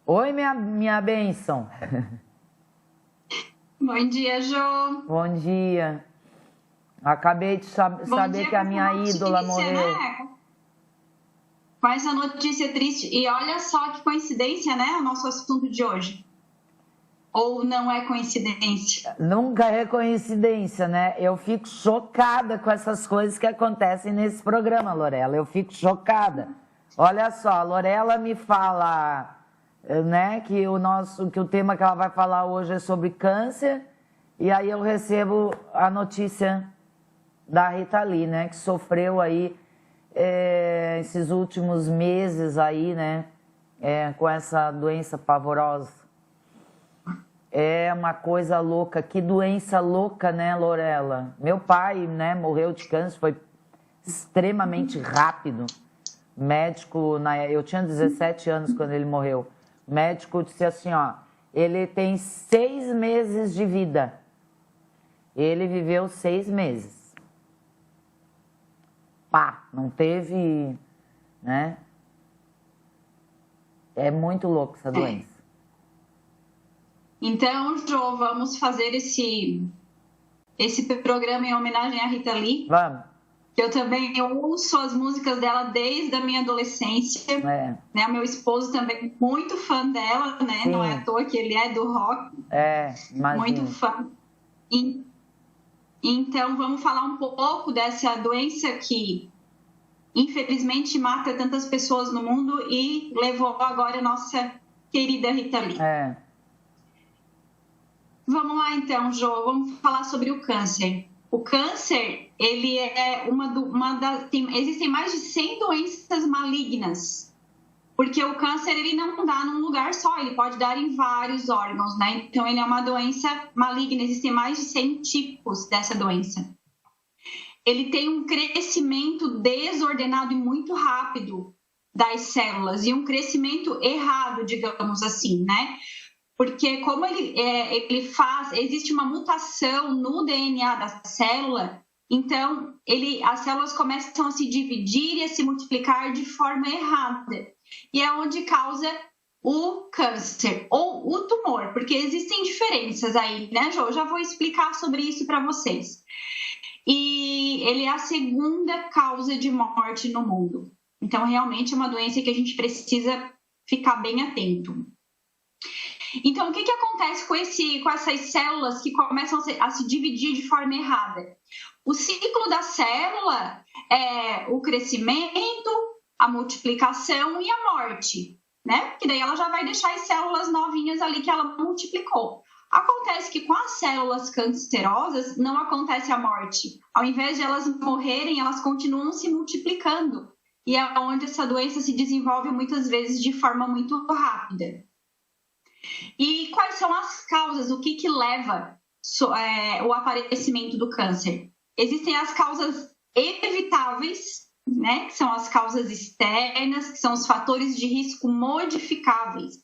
Oi, minha bênção. Bom dia, Jô. Bom dia. Acabei de saber que a minha ídola morreu. Né? Com essa notícia triste. E olha só que coincidência, né? O nosso assunto de hoje. Ou não é coincidência? Nunca é coincidência, né? Eu fico chocada com essas coisas que acontecem nesse programa, Lorela. Eu fico chocada. Olha só, a Lorela me fala, né, que o tema que ela vai falar hoje é sobre câncer, e aí eu recebo a notícia da Rita Lee, né, que sofreu aí esses últimos meses aí, né, com essa doença pavorosa. É uma coisa louca, que doença louca, né, Lorela? Meu pai, né, morreu de câncer, foi extremamente rápido. Médico, eu tinha 17 anos quando ele morreu. O médico disse assim, ó, ele tem 6 meses de vida. Ele viveu 6 meses. Pá, não teve, né? É muito louco essa doença. Então, Jô, vamos fazer esse programa em homenagem à Rita Lee. Vamos. Eu também ouço as músicas dela desde a minha adolescência. Né? O meu esposo também é muito fã dela, né? Não é à toa que ele é do rock. Imagina. Muito fã. Então, vamos falar um pouco dessa doença que, infelizmente, mata tantas pessoas no mundo e levou agora a nossa querida Rita Lee. Vamos lá, então, Jô. Vamos falar sobre o câncer. O câncer, ele é existem mais de 100 doenças malignas, porque o câncer, ele não dá num lugar só, ele pode dar em vários órgãos, né? Então, ele é uma doença maligna, existem mais de 100 tipos dessa doença. Ele tem um crescimento desordenado e muito rápido das células, e um crescimento errado, digamos assim, né? Porque como existe uma mutação no DNA da célula, então as células começam a se dividir e a se multiplicar de forma errada. E é onde causa o câncer ou o tumor, porque existem diferenças aí, né, Jô? Eu já vou explicar sobre isso para vocês. E ele é a segunda causa de morte no mundo. Então, realmente é uma doença que a gente precisa ficar bem atento. Então, o que acontece com essas células que começam a se dividir de forma errada? O ciclo da célula é o crescimento, a multiplicação e a morte, né? Porque daí ela já vai deixar as células novinhas ali que ela multiplicou. Acontece que com as células cancerosas não acontece a morte. Ao invés de elas morrerem, elas continuam se multiplicando. E é onde essa doença se desenvolve muitas vezes de forma muito rápida. E quais são as causas? O que leva o aparecimento do câncer? Existem as causas evitáveis, né? Que são as causas externas, que são os fatores de risco modificáveis.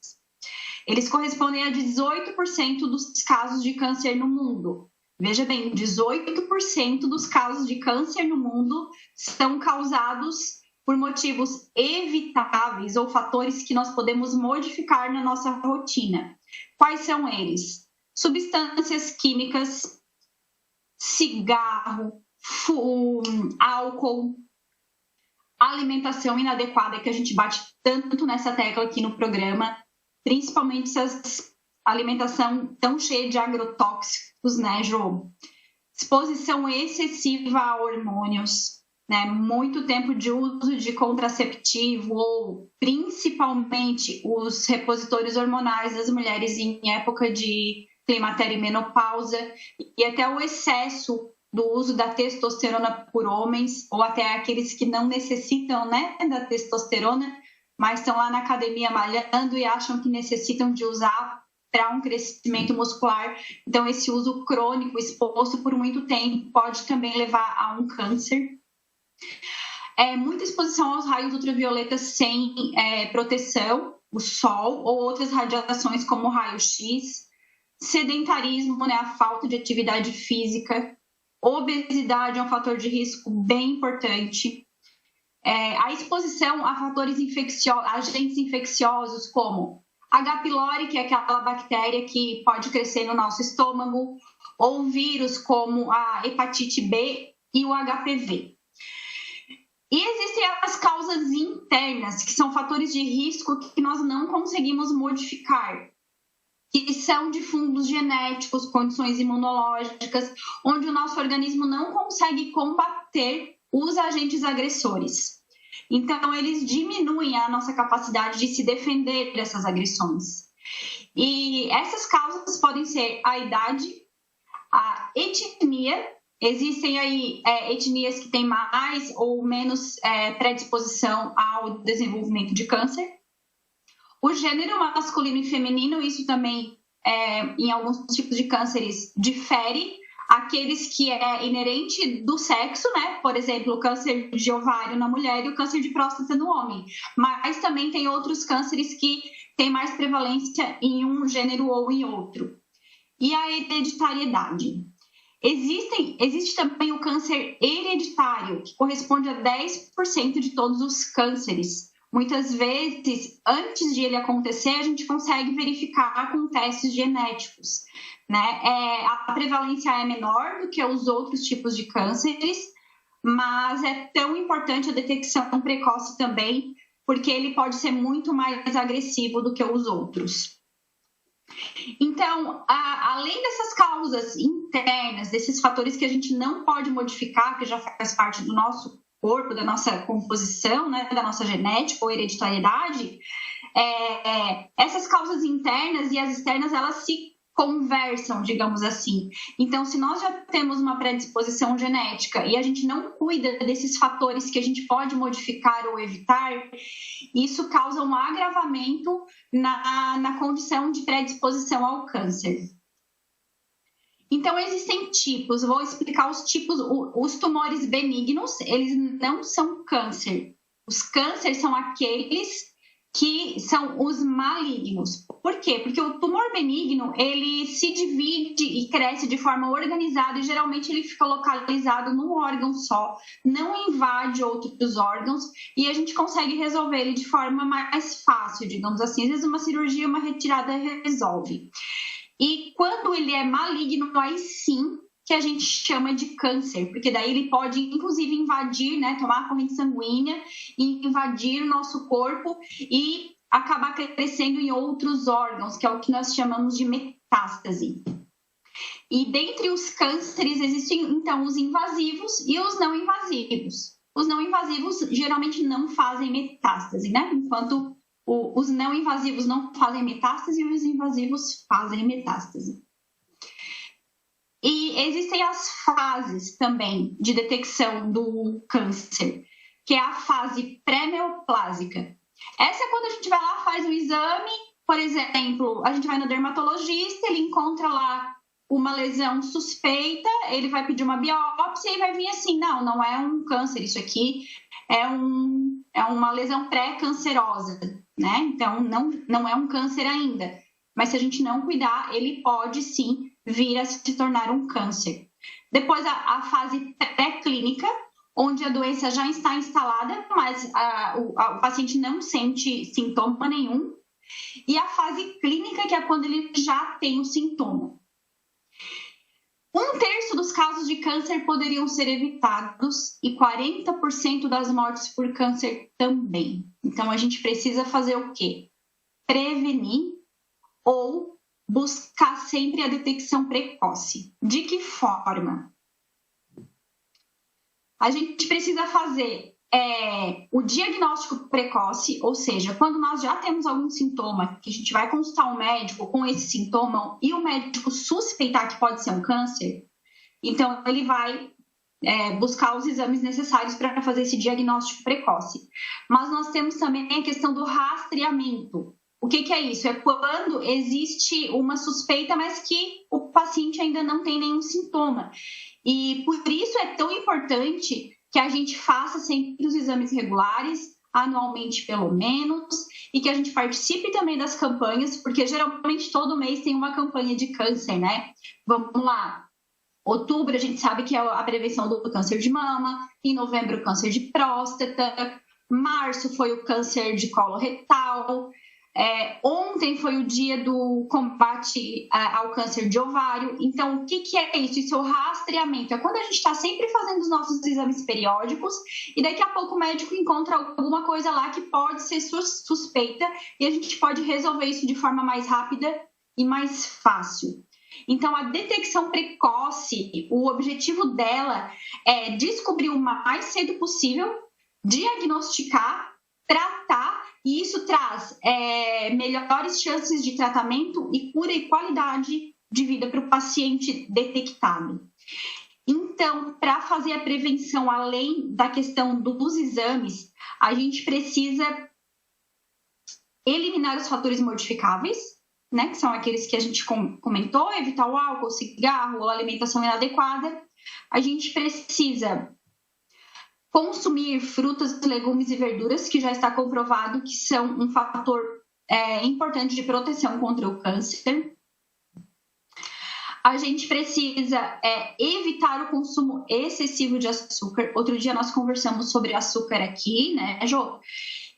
Eles correspondem a 18% dos casos de câncer no mundo. Veja bem, 18% dos casos de câncer no mundo são causados por motivos evitáveis ou fatores que nós podemos modificar na nossa rotina. Quais são eles? Substâncias químicas, cigarro, álcool, alimentação inadequada, que a gente bate tanto nessa tecla aqui no programa, principalmente essa alimentação tão cheia de agrotóxicos, né, Jô? Exposição excessiva a hormônios, né? Muito tempo de uso de contraceptivo ou principalmente os repositórios hormonais das mulheres em época de climatério e menopausa, e até o excesso do uso da testosterona por homens, ou até aqueles que não necessitam, né, da testosterona, mas estão lá na academia malhando e acham que necessitam de usar para um crescimento muscular. Então, esse uso crônico, exposto por muito tempo, pode também levar a um câncer. Muita exposição aos raios ultravioletas sem proteção, o sol ou outras radiações como o raio-x, sedentarismo, né, a falta de atividade física, obesidade é um fator de risco bem importante, a exposição a fatores agentes infecciosos como H. pylori, que é aquela bactéria que pode crescer no nosso estômago, ou vírus como a hepatite B e o HPV. E existem as causas internas, que são fatores de risco que nós não conseguimos modificar, que são de fundos genéticos, condições imunológicas, onde o nosso organismo não consegue combater os agentes agressores. Então, eles diminuem a nossa capacidade de se defender dessas agressões. E essas causas podem ser a idade, a etnia. Existem aí etnias que têm mais ou menos predisposição ao desenvolvimento de câncer. O gênero masculino e feminino, isso também, em alguns tipos de cânceres, difere. Aqueles que é inerente do sexo, né? Por exemplo, o câncer de ovário na mulher e o câncer de próstata no homem. Mas também tem outros cânceres que têm mais prevalência em um gênero ou em outro. E a hereditariedade. Existe também o câncer hereditário, que corresponde a 10% de todos os cânceres. Muitas vezes, antes de ele acontecer, a gente consegue verificar com testes genéticos, né? A prevalência é menor do que os outros tipos de cânceres, mas é tão importante a detecção precoce também, porque ele pode ser muito mais agressivo do que os outros. Então, além dessas causas internas, desses fatores que a gente não pode modificar, que já faz parte do nosso corpo, da nossa composição, né, da nossa genética ou hereditariedade, essas causas internas e as externas, elas se conversam, digamos assim. Então, se nós já temos uma predisposição genética e a gente não cuida desses fatores que a gente pode modificar ou evitar, isso causa um agravamento na condição de predisposição ao câncer. Então, existem tipos, vou explicar os tipos. Os tumores benignos, eles não são câncer. Os cânceres são aqueles que são os malignos. Por quê? Porque o tumor benigno, ele se divide e cresce de forma organizada e geralmente ele fica localizado num órgão só, não invade outros órgãos e a gente consegue resolver ele de forma mais fácil, digamos assim. Às vezes uma cirurgia, uma retirada resolve. E quando ele é maligno, aí sim que a gente chama de câncer, porque daí ele pode, inclusive, invadir, né, tomar a corrente sanguínea e invadir o nosso corpo e acabar crescendo em outros órgãos, que é o que nós chamamos de metástase. E dentre os cânceres existem, então, os invasivos e os não invasivos. Os não invasivos geralmente não fazem metástase, né? Enquanto os não invasivos não fazem metástase e os invasivos fazem metástase. E existem as fases também de detecção do câncer, que é a fase pré-neoplásica. Essa é quando a gente vai lá, faz o exame, por exemplo, a gente vai no dermatologista, ele encontra lá uma lesão suspeita, ele vai pedir uma biópsia e vai vir assim, não é um câncer, isso aqui é uma lesão pré-cancerosa, né? Então, não é um câncer ainda. Mas se a gente não cuidar, ele pode sim vir a se tornar um câncer. Depois, a fase pré-clínica, onde a doença já está instalada, mas o paciente não sente sintoma nenhum. E a fase clínica, que é quando ele já tem o sintoma. 1/3 dos casos de câncer poderiam ser evitados e 40% das mortes por câncer também. Então, a gente precisa fazer o quê? Prevenir ou buscar sempre a detecção precoce. De que forma? A gente precisa fazer o diagnóstico precoce, ou seja, quando nós já temos algum sintoma, que a gente vai consultar um médico com esse sintoma e o médico suspeitar que pode ser um câncer, então ele vai buscar os exames necessários para fazer esse diagnóstico precoce. Mas nós temos também a questão do rastreamento. O que é isso? É quando existe uma suspeita, mas que o paciente ainda não tem nenhum sintoma. E por isso é tão importante que a gente faça sempre os exames regulares, anualmente pelo menos, e que a gente participe também das campanhas, porque geralmente todo mês tem uma campanha de câncer, né? Vamos lá. Outubro a gente sabe que é a prevenção do câncer de mama, em novembro o câncer de próstata, março foi o câncer de colo retal, Ontem foi o dia do combate ao câncer de ovário. Então, o que é isso? Isso é o rastreamento. É quando a gente está sempre fazendo os nossos exames periódicos e daqui a pouco o médico encontra alguma coisa lá que pode ser suspeita e a gente pode resolver isso de forma mais rápida e mais fácil. Então, a detecção precoce, o objetivo dela é descobrir o mais cedo possível, diagnosticar, tratar, e isso traz melhores chances de tratamento e cura e qualidade de vida para o paciente detectado. Então, para fazer a prevenção, além da questão dos exames, a gente precisa eliminar os fatores modificáveis, né, que são aqueles que a gente comentou, evitar o álcool, o cigarro, a alimentação inadequada. A gente precisa consumir frutas, legumes e verduras, que já está comprovado que são um fator importante de proteção contra o câncer. A gente precisa evitar o consumo excessivo de açúcar. Outro dia nós conversamos sobre açúcar aqui, né, Jô?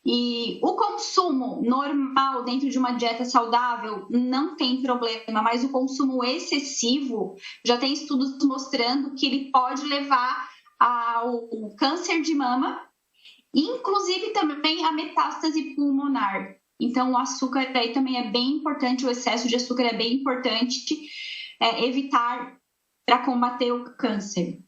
E o consumo normal dentro de uma dieta saudável não tem problema, mas o consumo excessivo já tem estudos mostrando que ele pode levar ao câncer de mama, inclusive também a metástase pulmonar. Então, o açúcar aí também é bem importante, o excesso de açúcar é bem importante evitar para combater o câncer.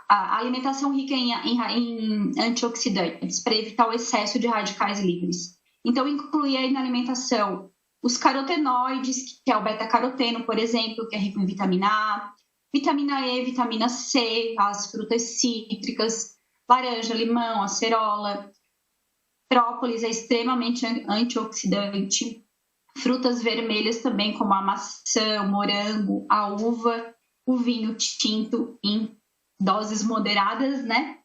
A alimentação rica em antioxidantes, para evitar o excesso de radicais livres. Então, incluir aí na alimentação os carotenoides, que é o beta-caroteno, por exemplo, que é rico em vitamina A, vitamina E, vitamina C, as frutas cítricas, laranja, limão, acerola. Própolis é extremamente antioxidante. Frutas vermelhas também, como a maçã, o morango, a uva, o vinho tinto em doses moderadas, né?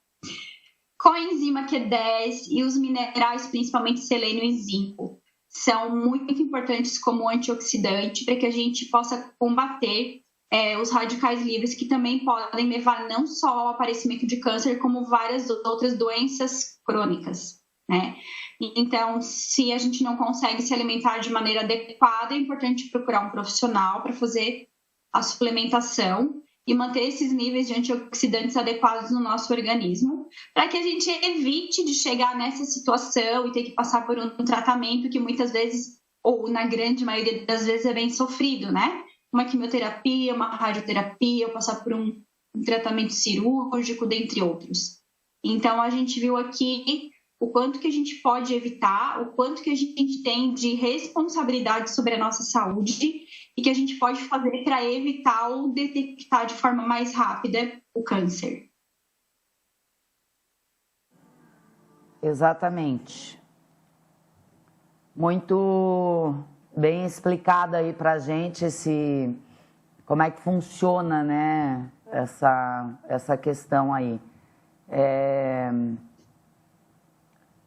Coenzima Q10 e os minerais, principalmente selênio e zinco, são muito importantes como antioxidante para que a gente possa combater os radicais livres, que também podem levar não só ao aparecimento de câncer, como várias outras doenças crônicas, né? Então, se a gente não consegue se alimentar de maneira adequada, é importante procurar um profissional para fazer a suplementação e manter esses níveis de antioxidantes adequados no nosso organismo, para que a gente evite de chegar nessa situação e ter que passar por um tratamento que muitas vezes, ou na grande maioria das vezes, é bem sofrido, né? Uma quimioterapia, uma radioterapia, ou passar por um tratamento cirúrgico, dentre outros. Então, a gente viu aqui o quanto que a gente pode evitar, o quanto que a gente tem de responsabilidade sobre a nossa saúde e que a gente pode fazer para evitar ou detectar de forma mais rápida o câncer. Exatamente. Muito bem explicado aí para a gente como é que funciona, né, essa questão aí.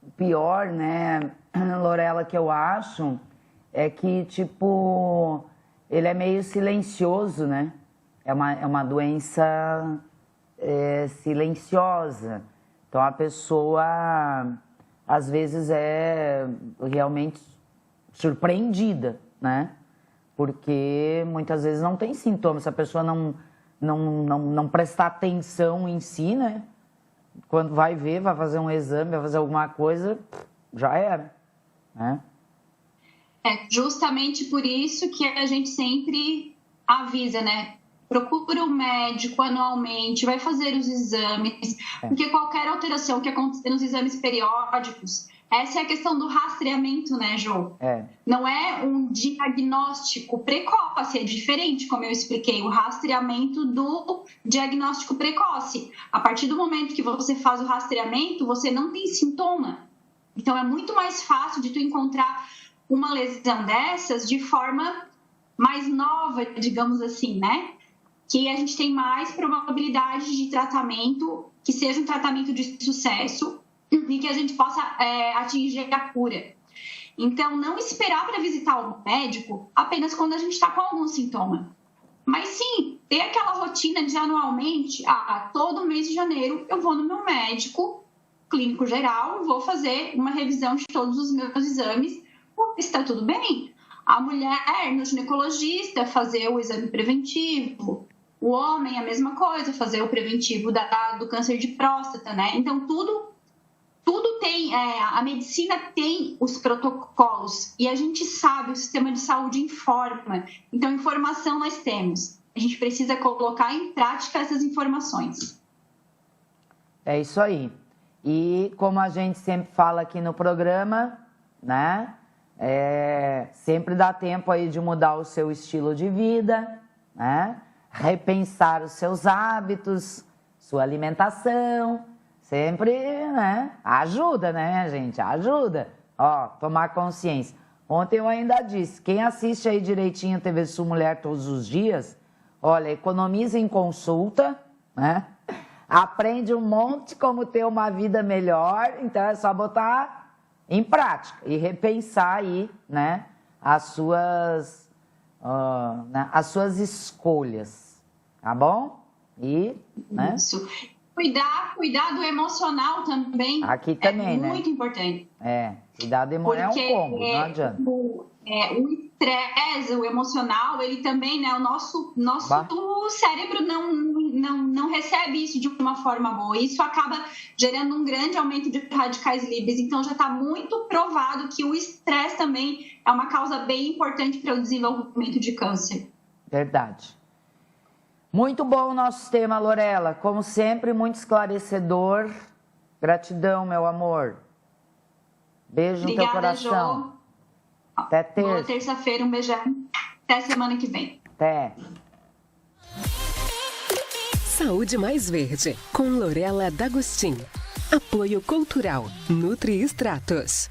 O pior, né, Lorela, que eu acho é que, tipo, ele é meio silencioso, né? É uma doença silenciosa. Então, a pessoa, às vezes, é realmente surpreendida, né? Porque muitas vezes não tem sintomas. Se a pessoa não prestar atenção em si, né? Quando vai ver, vai fazer um exame, vai fazer alguma coisa, já era, né? Justamente por isso que a gente sempre avisa, né? Procura o médico anualmente, vai fazer os exames, porque qualquer alteração que acontecer nos exames periódicos, essa é a questão do rastreamento, né, Jô? Não é um diagnóstico precoce, é diferente, como eu expliquei, o rastreamento do diagnóstico precoce. A partir do momento que você faz o rastreamento, você não tem sintoma. Então, é muito mais fácil de tu encontrar uma lesão dessas de forma mais nova, digamos assim, né? Que a gente tem mais probabilidade de tratamento, que seja um tratamento de sucesso e que a gente possa atingir a cura. Então, não esperar para visitar o médico apenas quando a gente está com algum sintoma. Mas sim, ter aquela rotina de anualmente, todo mês de janeiro eu vou no meu médico clínico geral, vou fazer uma revisão de todos os meus exames, está tudo bem. A mulher, no ginecologista, fazer o exame preventivo. O homem, a mesma coisa, fazer o preventivo do câncer de próstata, né? Então, tudo tem, a medicina tem os protocolos e a gente sabe, o sistema de saúde informa. Então, informação nós temos. A gente precisa colocar em prática essas informações. É isso aí. E como a gente sempre fala aqui no programa, né? Sempre dá tempo aí de mudar o seu estilo de vida, né? Repensar os seus hábitos, sua alimentação. Sempre, né? Ajuda, né, gente? Ajuda. Ó, tomar consciência. Ontem eu ainda disse, quem assiste aí direitinho a TV Sul Mulher todos os dias, olha, economiza em consulta, né? Aprende um monte como ter uma vida melhor, então é só botar em prática e repensar aí, né, as suas escolhas, tá bom? E, né? Isso. Cuidar do emocional também. Aqui também, né? Muito importante. Cuidado emocional é um combo, não adianta. O estresse, o emocional, ele também, né? O nosso cérebro não recebe isso de uma forma boa. Isso acaba gerando um grande aumento de radicais livres. Então, já está muito provado que o estresse também é uma causa bem importante para o desenvolvimento de câncer. Verdade. Muito bom o nosso tema, Lorela. Como sempre, muito esclarecedor. Gratidão, meu amor. Beijo no teu coração. Jo. Até terça. Boa terça-feira, um beijão. Até semana que vem. Até. Saúde Mais Verde, com Lorela D'Agostin. Apoio Cultural Nutri Extratos.